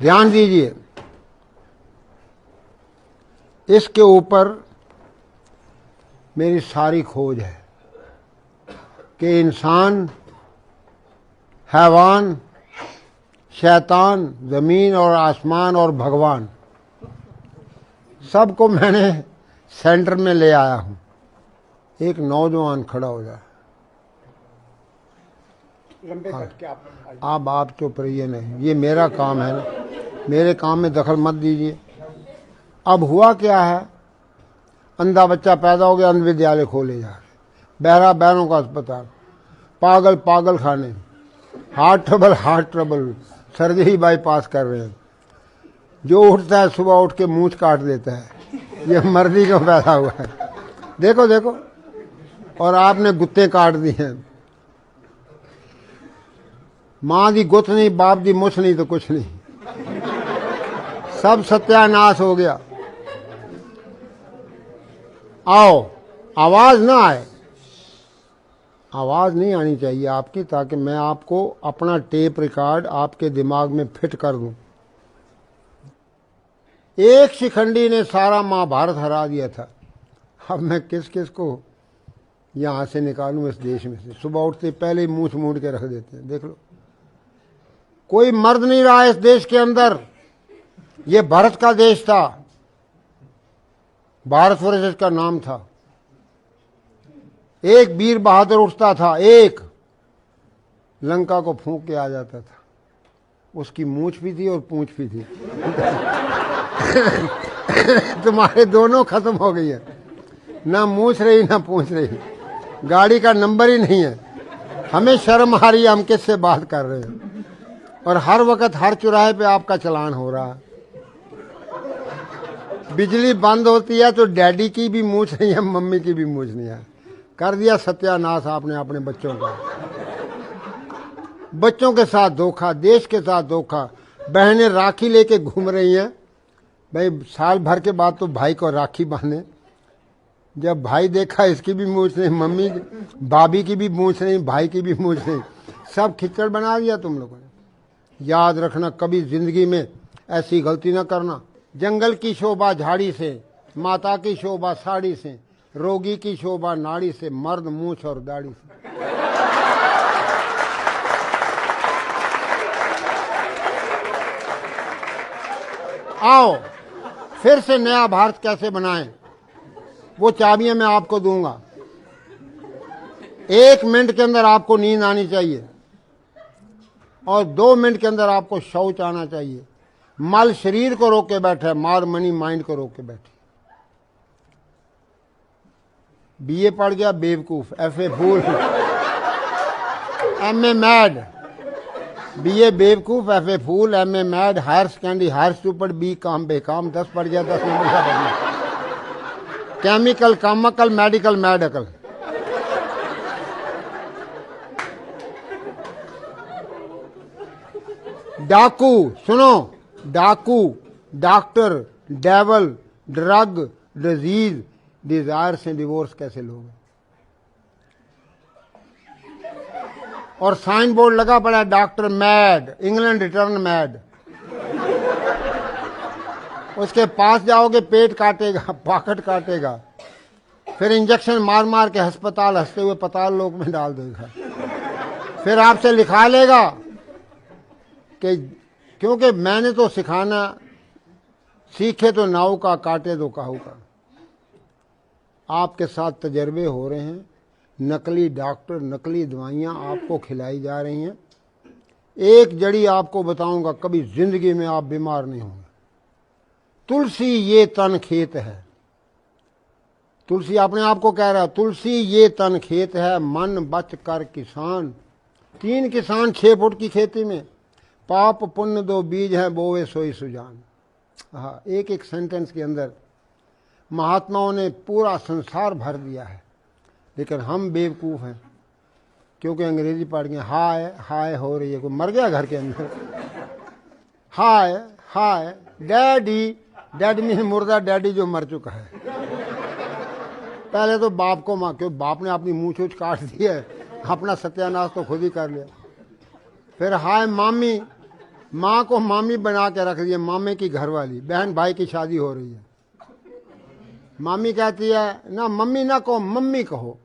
ध्यान दीजिए, इसके ऊपर मेरी सारी खोज है कि इंसान, हैवान, शैतान, जमीन और आसमान और भगवान, सबको मैंने सेंटर में ले आया हूं। एक नौजवान खड़ा हो जाए। आप चुप रहिए, नहीं, ये मेरा काम है ना, मेरे काम में दखल मत दीजिए। अब हुआ क्या है, अंधा बच्चा पैदा हो गया, अंध विद्यालय खोले जा रहे, बहरा बहरों का अस्पताल, पागल पागल खाने, हार्ट ट्रबल, सर्जरी बाईपास कर रहे हैं। जो उठता है सुबह उठ के मूंछ काट देता है, ये मर्दी को पैदा हुआ है। देखो देखो, और आपने गुत्ते काट दिए हैं। मां दी गुत नहीं, बाप दी मुछ नहीं तो कुछ नहीं, सब सत्यानाश हो गया। आओ, आवाज ना आए, आवाज नहीं आनी चाहिए आपकी, ताकि मैं आपको अपना टेप रिकॉर्ड आपके दिमाग में फिट कर दूं। एक शिखंडी ने सारा महाभारत हरा दिया था। अब मैं किस किस को यहां से निकालूं इस देश में से। सुबह उठते पहले ही मूछ मूड के रख देते हैं। देख लो, कोई मर्द नहीं रहा इस देश के अंदर। ये भारत का देश था, भारतवर्ष इसका नाम था। एक वीर बहादुर उठता था, एक लंका को फूंक के आ जाता था। उसकी मूछ भी थी और पूंछ भी थी। तुम्हारे दोनों खत्म हो गई है, ना मूछ रही ना पूछ रही, गाड़ी का नंबर ही नहीं है। हमें शर्म आ रही है, हम किससे बात कर रहे हैं, और हर वक्त हर चौराहे पे आपका चलान हो रहा है। बिजली बंद होती है तो डैडी की भी मूछ नहीं है, मम्मी की भी मूछ नहीं है। कर दिया सत्यानाश आपने अपने बच्चों का। बच्चों के साथ धोखा, देश के साथ धोखा। बहनें राखी लेके घूम रही हैं। भाई साल भर के बाद तो भाई को राखी बांधे। जब भाई देखा इसकी भी मूछ नहीं, मम्मी भाभी की भी मूछ नहीं, भाई की भी मूछ नहीं, सब खिचड़ बना दिया तुम लोगों ने। याद रखना, कभी जिंदगी में ऐसी गलती ना करना। जंगल की शोभा झाड़ी से, माता की शोभा साड़ी से, रोगी की शोभा नाड़ी से, मर्द मूछ और दाढ़ी से। आओ, फिर से नया भारत कैसे बनाएं, वो चाबियां मैं आपको दूंगा। 1 मिनट के अंदर आपको नींद आनी चाहिए, और 2 मिनट के अंदर आपको शौच आना चाहिए। मल शरीर को रोक के बैठे, मार मनी माइंड को रोक के बैठे। बीए पढ़ गया बेवकूफ, FA fool, MA mad. BA बेवकूफ, FA fool, MA mad, higher secondary higher stupid, B com बेकाम, 10 पढ़ गया 10 नंबर का पढ़ना। केमिकल कामकल, मेडिकल मैडकल। डाकू, सुनो, डाकू, doctor, devil, drug, disease, desire से डिवोर्स कैसे लोगे। और साइन बोर्ड लगा पड़ा है, doctor mad, England return mad. उसके पास जाओगे पेट काटेगा, पॉकेट काटेगा, फिर इंजेक्शन मार मार के अस्पताल हंसते हुए पताल लोक में डाल देगा। फिर आपसे लिखा लेगा कि क्योंकि मैंने तो सिखाना, सीखे तो नाव का, काटे तो काहू का। आपके साथ तजर्बे हो रहे हैं, नकली डॉक्टर, नकली दवाइयाँ आपको खिलाई जा रही हैं। एक जड़ी आपको बताऊंगा, कभी जिंदगी में आप बीमार नहीं होंगे। तुलसी ये तन खेत है। तुलसी अपने आप को कह रहा है, तुलसी ये तन खेत है, मन बच कर किसान। 3 किसान 6 फुट की खेती में, पाप पुण्य 2 बीज हैं, बोवे सोई सुजान। हाँ, एक एक सेंटेंस के अंदर महात्माओं ने पूरा संसार भर दिया है। लेकिन हम बेवकूफ़ हैं, क्योंकि अंग्रेजी पढ़ गए। हाय हाय हो रही है, कोई मर गया घर के अंदर। हाय हाय डैडी, डैडी मीन मुर्दा, डैडी जो मर चुका है। पहले तो बाप को माँ, क्यों बाप ने अपनी मूंछ वूछ काट दी है, अपना सत्यानाश तो खुद ही कर लिया। फिर हाय मामी, माँ को मामी बना के रख दिया, मामे की घरवाली, बहन भाई की शादी हो रही है। मामी कहती है ना मम्मी ना कहो, मम्मी कहो।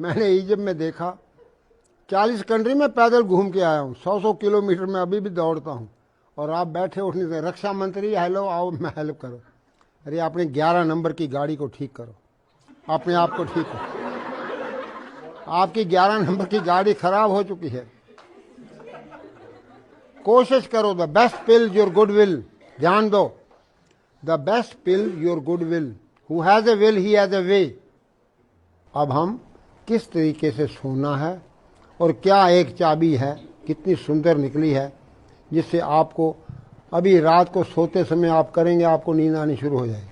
मैंने इजिप्ट में देखा, 40 कंट्री में पैदल घूम के आया हूँ, 100 किलोमीटर में अभी भी दौड़ता हूँ। और आप बैठे उठने से रक्षा मंत्री हेलो आओ मैं हेल्प करो। अरे अपने 11 नंबर की गाड़ी को ठीक करो, अपने आप को ठीक करो। आपकी 11 नंबर की गाड़ी खराब हो चुकी है। कोशिश करो, the best pill your good will. ध्यान दो, the best pill your good will, who has a will he has a way. अब हम किस तरीके से सोना है और क्या एक चाबी है, कितनी सुंदर निकली है, जिससे आपको अभी रात को सोते समय आप करेंगे, आपको नींद आनी शुरू हो जाएगी।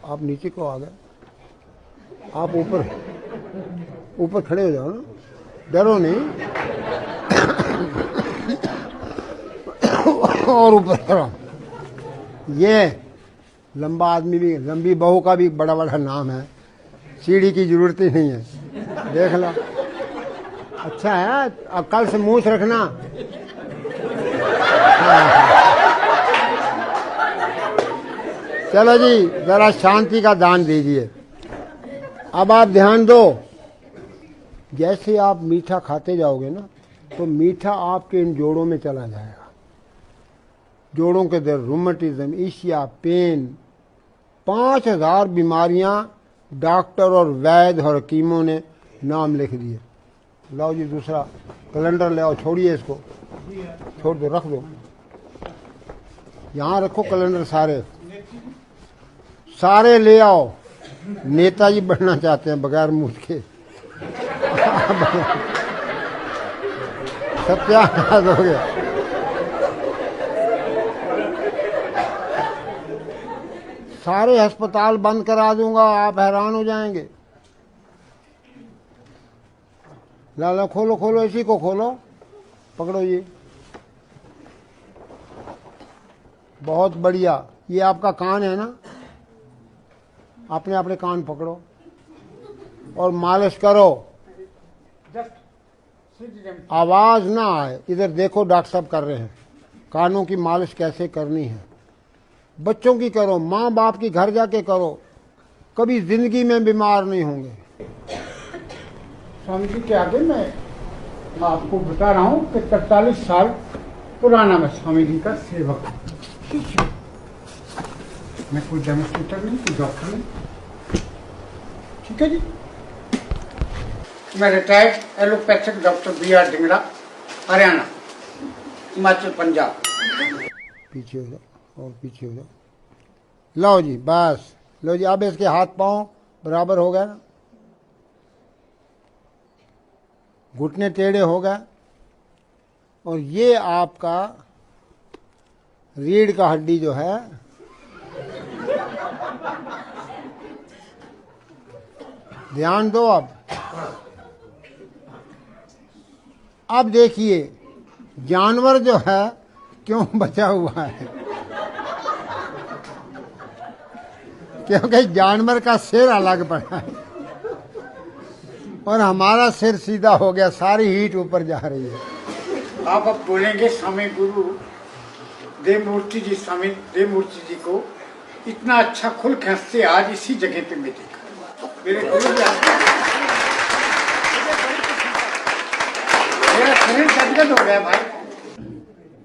आप नीचे को आ गए, आप ऊपर खड़े हो जाओ ना, डरो नहीं। और ऊपर करो। ये लंबा आदमी भी, लंबी बहू का भी बड़ा बड़ा नाम है, सीढ़ी की जरूरत ही नहीं है। देख लो, अच्छा है। अब कल से मूछ रखना। चलो जी, जरा शांति का दान दीजिए। अब आप ध्यान दो, जैसे आप मीठा खाते जाओगे ना, तो मीठा आपके इन जोड़ों में चला जाएगा। जोड़ों के दर्द, रूमेटिज्म, ईशिया, पेन, 5000 बीमारियां डॉक्टर और वैद्य और हकीमों ने नाम लिख दिए। लाओ जी दूसरा कैलेंडर ले आओ, छोड़िए इसको, छोड़ दो, रख दो, यहाँ रखो कैलेंडर, सारे ले आओ। नेताजी बनना चाहते हैं बगैर मूछ के। सत्यानाश हो गया। सारे अस्पताल बंद करा दूंगा, आप हैरान हो जाएंगे। लाला खोलो खोलो, इसी को खोलो, पकड़ो ये, बहुत बढ़िया। ये आपका कान है ना, अपने अपने कान पकड़ो और मालिश करो, आवाज ना आए। इधर देखो, डॉक्टर साहब कर रहे हैं। कानों की मालिश कैसे करनी है, बच्चों की करो, माँ बाप की घर जाके करो, कभी जिंदगी में बीमार नहीं होंगे। स्वामी जी के आगे मैं आपको बता रहा हूँ कि 43 साल पुराना मैं स्वामी जी का सेवक हूँ। मैं कोई डेमोस्ट्रेटर नहीं, कोई डॉक्टर नहीं, ठीक है जी। मैं retired allopathic doctor BR Dhingra, Haryana, Himachal, Punjab. पीछे हो जाओ और पीछे हो जाओ। लो जी, बस लो जी। अब इसके हाथ पांव बराबर हो गए ना, घुटने टेढ़े हो गए, और ये आपका रीढ़ का हड्डी जो है, ध्यान दो। अब देखिए जानवर जो है क्यों बचा हुआ है, क्योंकि जानवर का सिर अलग पड़ा है और हमारा सिर सीधा हो गया, सारी हीट ऊपर जा रही है। आप अब बोलेंगे स्वामी गुरु देवमूर्ति जी, स्वामी देवमूर्ति जी को इतना अच्छा खुल खसते आज इसी जगह पे मैं देखा। मेरे गुरु जी मेरा शरीर गदगद हो गया भाई।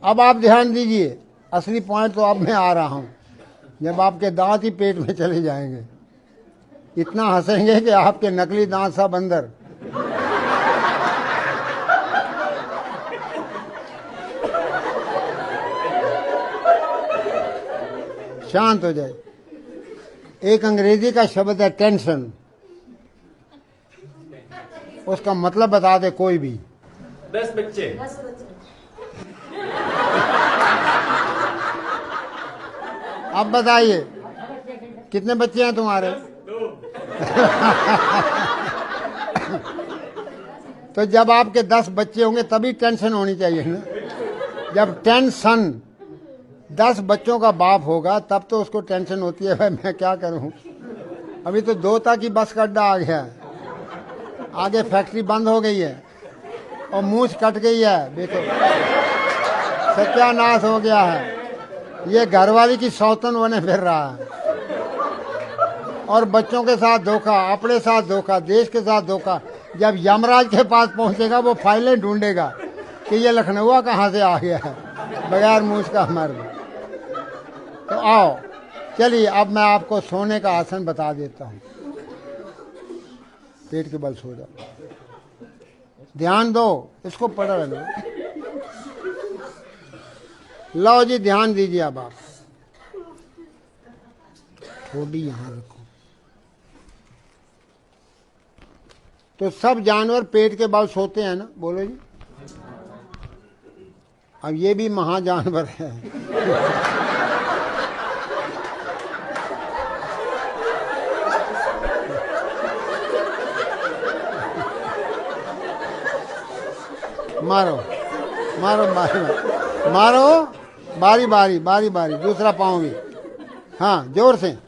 अब आप ध्यान दीजिए, असली पॉइंट तो अब मैं आ रहा हूं, जब आपके दांत ही पेट में चले जाएंगे, इतना हंसेंगे कि आपके नकली दांत सब अंदर। शांत हो जाए। एक अंग्रेजी का शब्द है टेंशन, उसका मतलब बता दे कोई भी। 10 बच्चे। अब बताइए कितने बच्चे हैं तुम्हारे? तो जब आपके 10 बच्चे होंगे तभी टेंशन होनी चाहिए ना। जब टेंशन 10 बच्चों का बाप होगा तब तो उसको टेंशन होती है, भाई मैं क्या करूं, अभी तो 2 की बस का अड्डा आ गया है। आगे फैक्ट्री बंद हो गई है और मूछ कट गई है, देखो सत्यानाश हो गया है। ये घरवाली की सौतन बने फिर रहा है और बच्चों के साथ धोखा, अपने साथ धोखा, देश के साथ धोखा। जब यमराज के पास पहुंचेगा वो फाइलें ढूंढेगा कि ये लखनऊ कहाँ से आ गया है, बगैर मूछ का मर्द। तो आओ चलिए, अब मैं आपको सोने का आसन बता देता हूँ। पेट के बल सो जाओ, ध्यान दो, इसको पढ़ लो। लो जी, ध्यान दीजिए। अब आप थोड़ी यहां रखो। तो सब जानवर पेट के बल सोते हैं ना, बोलो जी। अब ये भी महाजानवर है। मारो मारो बारी मारो, बारी बारी बारी बारी, दूसरा पाँव भी, हाँ जोर से।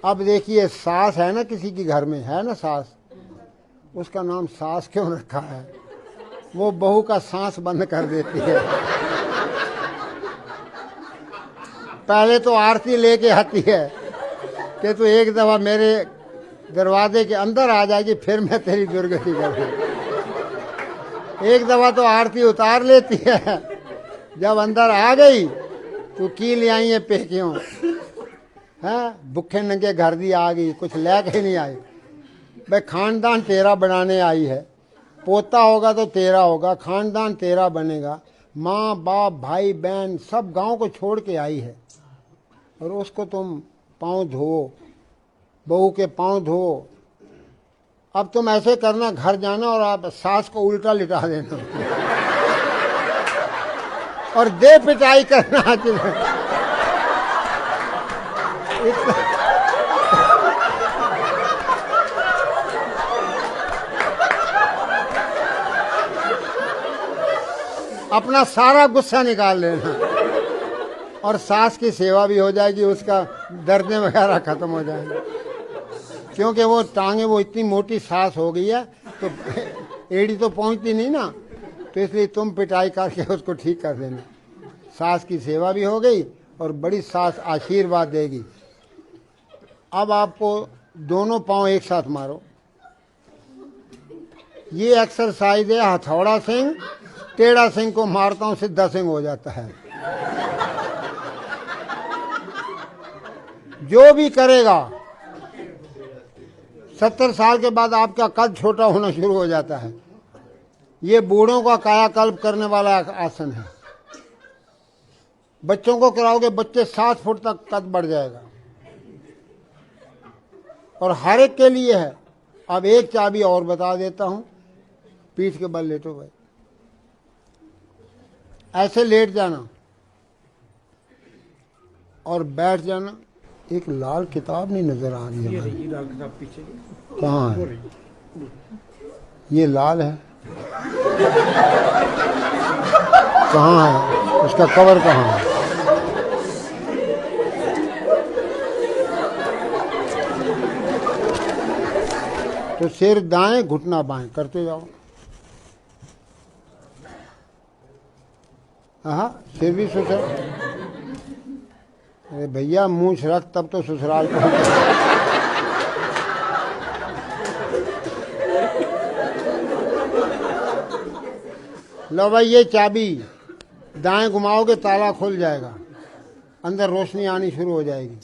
अब देखिए, सास है ना किसी की घर में, है ना सास, उसका नाम सास क्यों रखा है? वो बहू का सांस बंद कर देती है। पहले तो आरती लेके आती है कि तू एक दफा मेरे दरवाजे के अंदर आ जाएगी, फिर मैं तेरी दुर्गति करूंगी। एक दफा तो आरती उतार लेती है, जब अंदर आ गई तो की ले आई है पेकियों, है भूखे नंगे घर दी आ गई, कुछ लेके नहीं आई। भाई खानदान तेरा बनाने आई है, पोता होगा तो तेरा होगा, खानदान तेरा बनेगा। माँ बाप भाई बहन सब गांव को छोड़ के आई है और उसको तुम पाँव धो, बहू के पाँव धो। अब तुम ऐसे करना, घर जाना और आप सास को उल्टा लिटा देना और दे पिटाई करना। अपना सारा गुस्सा निकाल लेना और सास की सेवा भी हो जाएगी, उसका दर्द वगैरह खत्म हो जाएंगे। क्योंकि वो टांगे, वो इतनी मोटी सास हो गई है तो एड़ी तो पहुंचती नहीं ना, तो इसलिए तुम पिटाई करके उसको ठीक कर देना। सास की सेवा भी हो गई और बड़ी सास आशीर्वाद देगी। अब आपको दोनों पांव एक साथ मारो। ये एक्सरसाइज है हथौड़ा सिंह, टेढ़ा सिंह को मारता हूं सिद्धा सिंह हो जाता है। जो भी करेगा 70 साल के बाद आपका कद छोटा होना शुरू हो जाता है। ये बूढ़ों का कायाकल्प करने वाला आसन है। बच्चों को कराओगे, बच्चे 7 फुट तक कद बढ़ जाएगा और हर एक के लिए है। अब एक चाबी और बता देता हूं, पीठ के बल लेटो भाई, ऐसे लेट जाना और बैठ जाना। एक लाल किताब नहीं नजर आ रही है, लाल किताब पीछे कहाँ है? ये लाल है, कहाँ है उसका कवर, कहाँ है? तो सिर दाएं, घुटना बाएं करते जाओ। हाँ, सिर भी ससुराल। अरे भैया मूंछ रख, तब तो ससुराल पहुंचे। लो भाई, ये चाबी दाएं घुमाओगे ताला खुल जाएगा, अंदर रोशनी आनी शुरू हो जाएगी।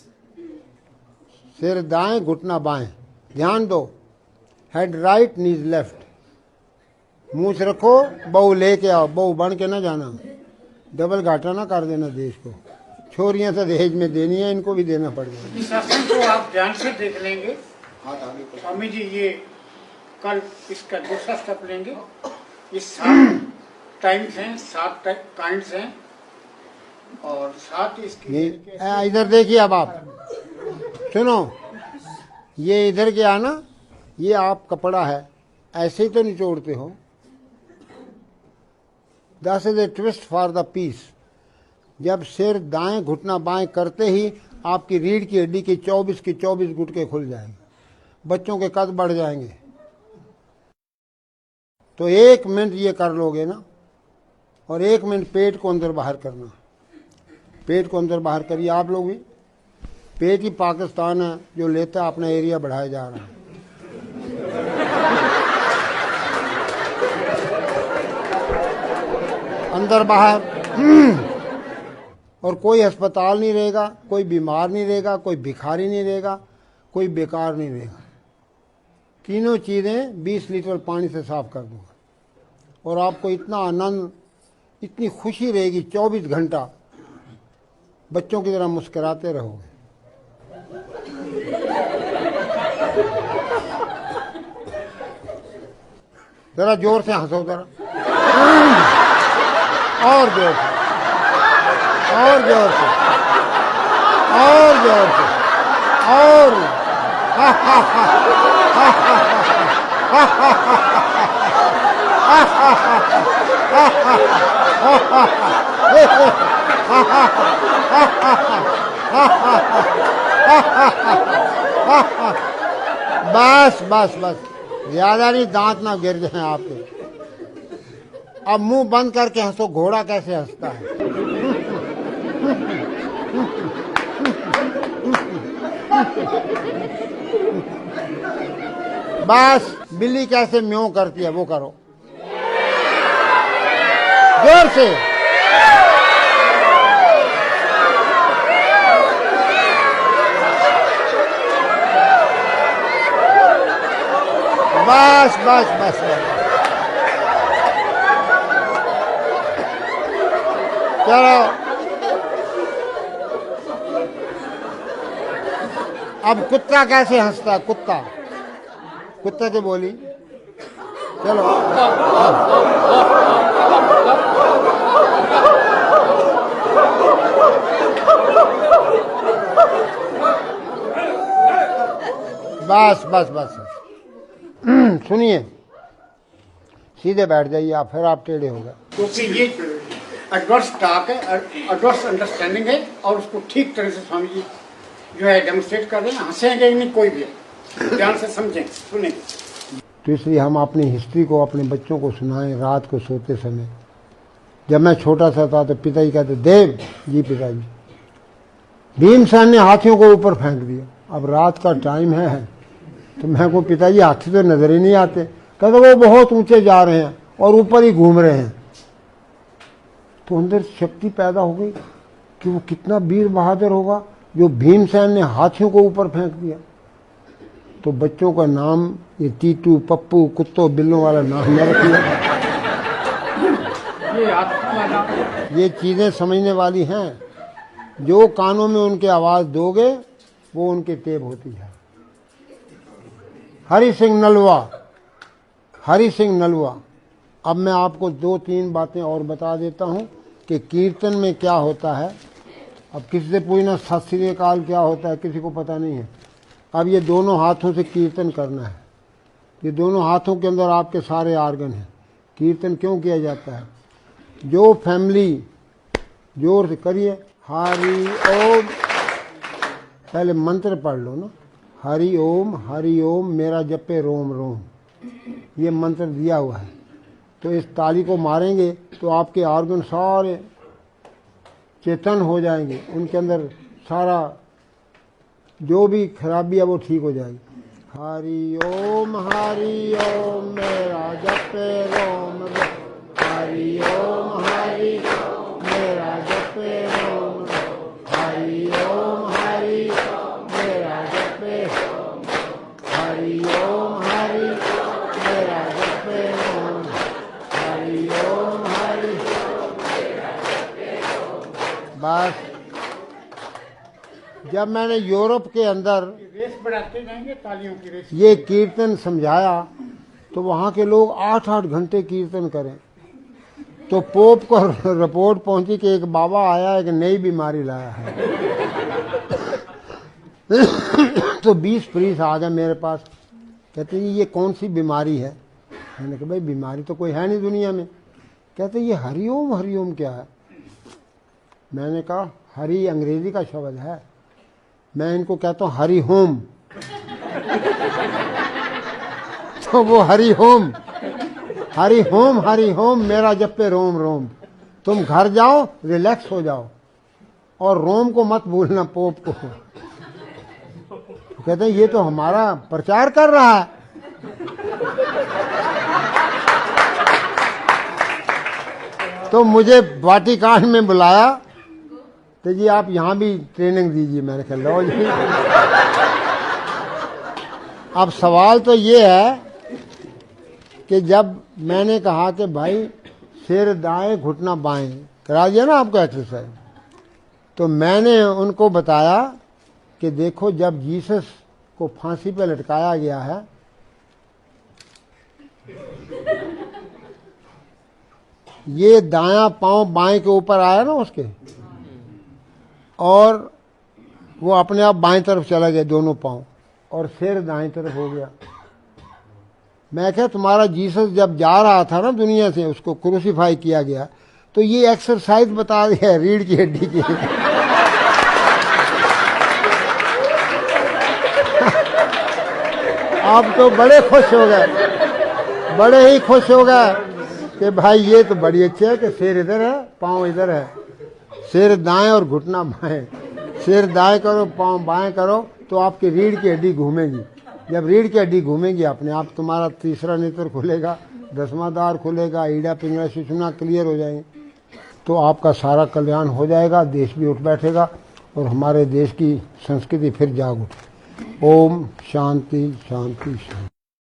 सिर दाएं, घुटना बाएं, ध्यान दो। हेड राइट, नीज लेफ्ट। मूंछ रखो, बहू लेके आओ, बहू बन के ना जाना, डबल घाटा ना कर देना देश को। छोरियां तो दहेज में देनी है, इनको भी देना पड़ेगा। इस आसन को आप ध्यान से देख लेंगे। स्वामी जी, ये कल इसका दूसरा स्टेप लेंगे। ये 7 टाइम्स हैं, 7 काइंड्स हैं और 7 इसकी। इधर देखिए, अब आप सुनो, ये इधर क्या ना, ये आप कपड़ा है, ऐसे ही तो निचोड़ते हो। That is a twist for the piece. जब सिर दाएं, घुटना बाएं करते ही आपकी रीढ़ की हड्डी की 24 गुटके खुल जाएंगे, बच्चों के कद बढ़ जाएंगे। तो 1 मिनट ये कर लोगे ना, और 1 मिनट पेट को अंदर बाहर करना। पेट को अंदर बाहर करिए आप लोग भी। पेट ही पाकिस्तान है जो लेता है, अपना एरिया बढ़ाया जा रहा है। अंदर बाहर। और कोई अस्पताल नहीं रहेगा, कोई बीमार नहीं रहेगा, कोई भिखारी नहीं रहेगा, कोई बेकार नहीं रहेगा। तीनों चीज़ें 20 लीटर पानी से साफ कर दूंगा, और आपको इतना आनंद, इतनी खुशी रहेगी, 24 घंटा बच्चों की तरह मुस्कुराते रहोगे। जरा जोर से हंसो, जरा और जोर से, और जोर से, और जोर से, और बस बस बस, ज्यादा नहीं, दांत ना गिर जाए आपके। अब मुंह बंद करके हंसो, घोड़ा कैसे हंसता है। बस, बिल्ली कैसे म्यों करती है वो करो, जोर से। बस बस बस बस, चलो अब कुत्ता कैसे हंसता है, कुत्ता, कुत्ते से बोली, चलो। बस बस बस, सुनिए, सीधे बैठ जाइए आप, फिर आप टेढ़े हो गए। क्योंकि ये एडवर्स टॉक है, एडवर्स अंडरस्टैंडिंग है, और उसको ठीक तरह से स्वामी जी जो है डेमोन्स्ट्रेट कर रहे हैं। हंसेंगे नहीं कोई भी, ध्यान से समझें, सुनेंगे। तो इसलिए हम अपनी हिस्ट्री को अपने बच्चों को सुनाएं रात को सोते समय। जब मैं छोटा सा था तो पिताजी कहते, देव जी पिताजी, भीमसेन ने हाथियों को ऊपर फेंक दिया। अब रात का टाइम है, तो मैं को पिताजी हाथी तो नजर ही नहीं आते। कहते वो बहुत ऊंचे जा रहे हैं और ऊपर ही घूम रहे हैं। तो अंदर शक्ति पैदा हो गई कि वो कितना वीर बहादुर होगा जो भीमसेन ने हाथियों को ऊपर फेंक दिया। तो बच्चों का नाम ये टीटू, पप्पू, कुत्तों, बिल्लों वाला नाम न रखिए। ये चीजें समझने वाली हैं। जो कानों में उनके आवाज दोगे वो उनके टेप होती है। हरि सिंह नलवा, हरि सिंह नलवा। अब मैं आपको 2-3 बातें और बता देता हूं कि कीर्तन में क्या होता है। अब किसी से पूछना सत श्री अकाल क्या होता है, किसी को पता नहीं है। अब ये दोनों हाथों से कीर्तन करना है। ये दोनों हाथों के अंदर आपके सारे आर्गन हैं। कीर्तन क्यों किया जाता है? जो फैमिली, जोर से करिए, हरि ओम, पहले मंत्र पढ़ लो ना, हरि ओम मेरा जपे रोम रोम, ये मंत्र दिया हुआ है। तो इस ताली को मारेंगे तो आपके ऑर्गन सारे चेतन हो जाएंगे, उनके अंदर सारा जो भी खराबी है वो ठीक हो जाएगी। हरि ओम मेरा जपे रोम रोम, हरि ओम मेरा जपे रोम रोम, हरि ओम मेरा जपे, हरि ओम मेरा जपे रोम, हरि ओम बस। जब मैंने यूरोप के अंदर रेस बढ़ाते जाएंगे, तालियों की रेस। ये कीर्तन समझाया तो वहाँ के लोग 8-8 घंटे कीर्तन करें। तो पोप को रिपोर्ट पहुंची कि एक बाबा आया, एक नई बीमारी लाया है। तो 20 प्रीस आ गए मेरे पास, कहते ये कौन सी बीमारी है? मैंने कहा भाई बीमारी तो कोई है नहीं दुनिया में। कहते ये हरिओम क्या है? मैंने कहा हरि अंग्रेजी का शब्द है, मैं इनको कहता हूं हरि होम। तो वो Hari home, Hari home, Hari home मेरा जप्पे रोम रोम। तुम घर जाओ, रिलैक्स हो जाओ और रोम को मत भूलना, पोप को। कहते हैं ये तो हमारा प्रचार कर रहा है। तो मुझे वाटिकान में बुलाया, तो जी आप यहां भी ट्रेनिंग दीजिए। मैंने कहा लो जी। अब सवाल तो ये है कि जब मैंने कहा कि भाई सिर दाएं घुटना बाएं करा दिया ना आपको एक्सरसाइज, तो मैंने उनको बताया कि देखो जब जीसस को फांसी पे लटकाया गया है, ये दायां पांव बाएं के ऊपर आया ना उसके, और वो अपने आप बाएं तरफ चला गया दोनों पांव, और सिर दाएं तरफ हो गया। मैं क्या तुम्हारा जीसस जब जा रहा था ना दुनिया से, उसको क्रूसीफाई किया गया, तो ये एक्सरसाइज बता दिया रीढ़ की हड्डी की। आप तो बड़े खुश हो गए, बड़े ही खुश हो गए कि भाई ये तो बड़ी अच्छी है कि सिर इधर है पांव इधर है, सिर दाएं और घुटना बाएं। सिर दाएं करो पांव बाएं करो तो आपकी रीढ़ की हड्डी घूमेगी। जब रीढ़ की हड्डी घूमेगी अपने आप तुम्हारा तीसरा नेत्र खुलेगा, 10वां द्वार खुलेगा, ईड़ा पिंगला सुषुम्ना क्लियर हो जाएंगे, तो आपका सारा कल्याण हो जाएगा, देश भी उठ बैठेगा और हमारे देश की संस्कृति फिर जाग उठे। ओम शांति शांति शांति।